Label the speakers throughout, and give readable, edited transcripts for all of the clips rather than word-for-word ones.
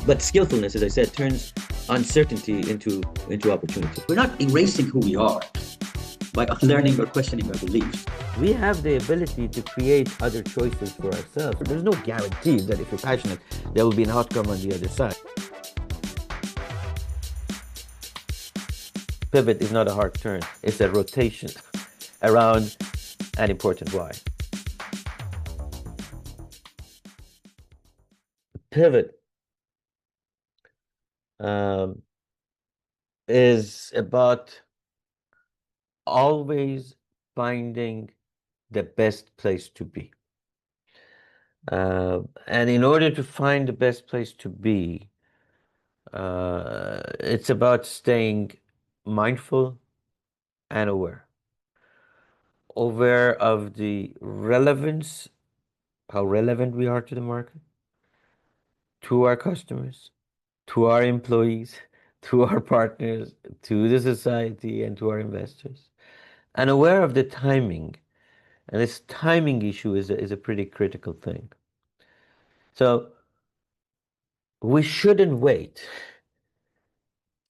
Speaker 1: But skillfulness, as I said, turns uncertainty into opportunity.
Speaker 2: We're not erasing who we are by unlearning or questioning our beliefs.
Speaker 3: We have the ability to create other choices for ourselves. There's no guarantee that if you're passionate, there will be an outcome on the other side. Pivot is not a hard turn. It's a rotation around an important why. Pivot is about always finding the best place to be. And in order to find the best place to be, it's about staying mindful and aware of the relevance, how relevant we are to the market, to our customers, to our employees, to our partners, to the society, and to our investors, and aware of the timing. And this timing issue is a pretty critical thing. So we shouldn't wait.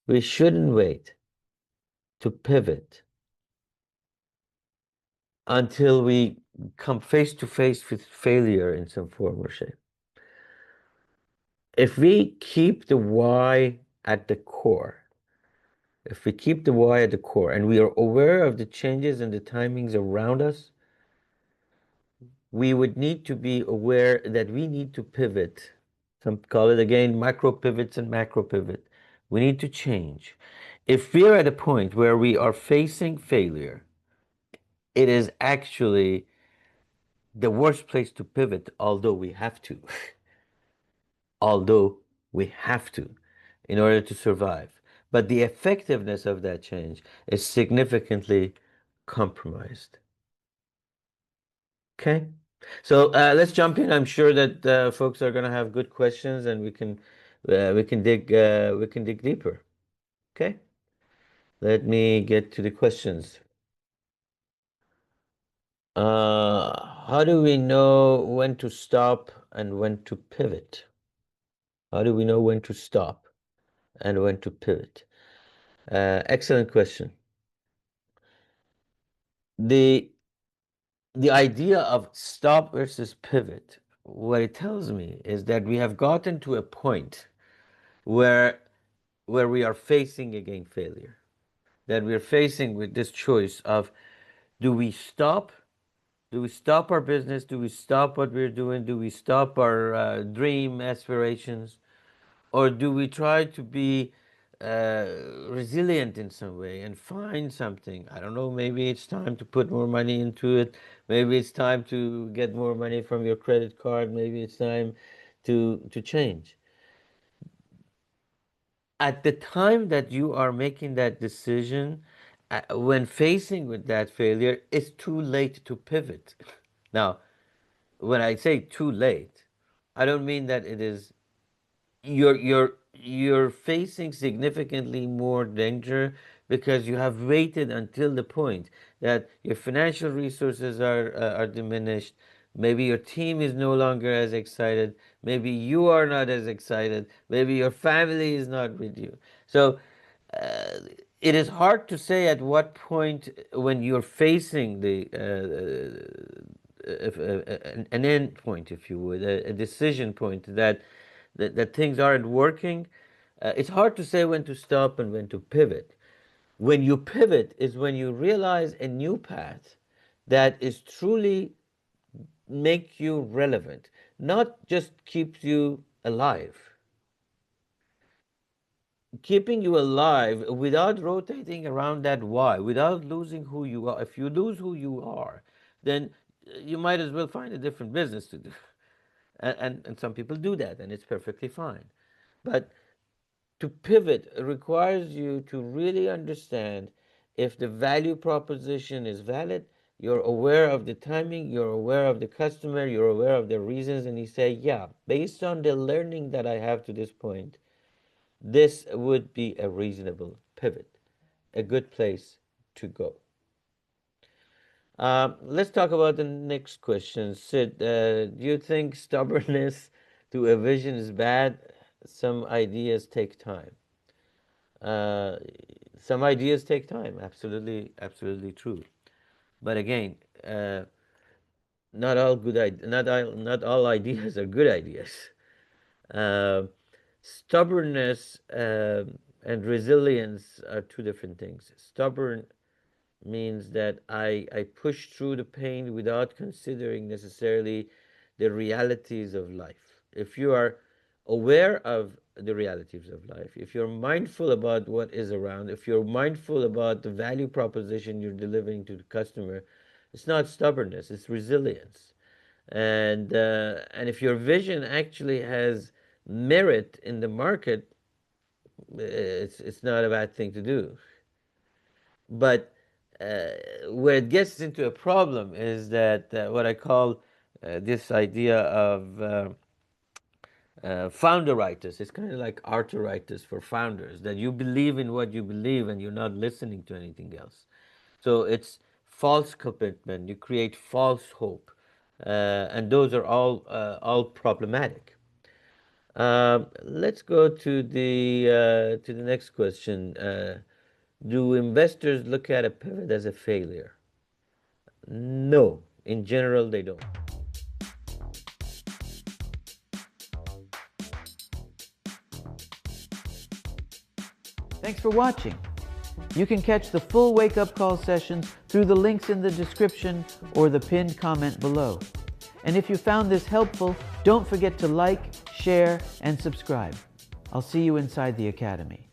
Speaker 3: We shouldn't wait to pivot until we come face to face with failure in some form or shape. If we keep the why at the core, and we are aware of the changes and the timings around us, we would need to be aware that we need to pivot. Some call it again micro pivots and macro pivot. We need to change. If we're at a point where we are facing failure, it is actually the worst place to pivot, although we have to. Although we have to, in order to survive. But the effectiveness of that change is significantly compromised. Okay? So let's jump in. I'm sure that folks are going to have good questions, and we can dig deeper. Okay? Let me get to the questions. How do we know when to stop and when to pivot? How do we know when to stop and when to pivot? Excellent question. The idea of stop versus pivot, what it tells me is that we have gotten to a point where we are facing again failure, that we are facing with this choice of, do we stop our business, do we stop what we're doing, do we stop our dream aspirations, or do we try to be resilient in some way and find something? I don't know, maybe it's time to put more money into it, maybe it's time to get more money from your credit card, maybe it's time to change. At the time that you are making that decision, when facing with that failure, it's too late to pivot. Now, when I say too late, I don't mean that it is you're facing significantly more danger because you have waited until the point that your financial resources are diminished. Maybe your team is no longer as excited. Maybe you are not as excited. Maybe your family is not with you. So it is hard to say at what point, when you're facing an end point, if you would, a decision point that things aren't working. It's hard to say when to stop and when to pivot. When you pivot is when you realize a new path that is truly make you relevant, not just keeps you alive. Keeping you alive without rotating around that why, without losing who you are. If you lose who you are, then you might as well find a different business to do. And some people do that, and it's perfectly fine. But to pivot requires you to really understand if the value proposition is valid, you're aware of the timing, you're aware of the customer, you're aware of the reasons, and you say, yeah, based on the learning that I have to this point, this would be a reasonable pivot, a good place to go. Let's talk about the next question. Sid, do you think stubbornness to a vision is bad? some ideas take time. Uh, some ideas take time. Absolutely, absolutely true. But again, not all not all ideas are good ideas. Uh, Stubbornness and resilience are two different things. Stubborn means that I push through the pain without considering necessarily the realities of life. If you are aware of the realities of life, if you're mindful about what is around, if you're mindful about the value proposition you're delivering to the customer, it's not stubbornness, it's resilience. And if your vision actually has merit in the market, it's not a bad thing to do. But where it gets into a problem is that what I call this idea of founderitis. It's kind of like arteritis for founders, that you believe in what you believe and you're not listening to anything else. So it's false commitment. You create false hope, and those are all problematic. Let's go to the next question. Do investors look at a pivot as a failure? No, in general, they don't.
Speaker 4: Thanks for watching. You can catch the full wake-up call sessions through the links in the description or the pinned comment below. And if you found this helpful, don't forget to like, share, and subscribe. I'll see you inside the Academy.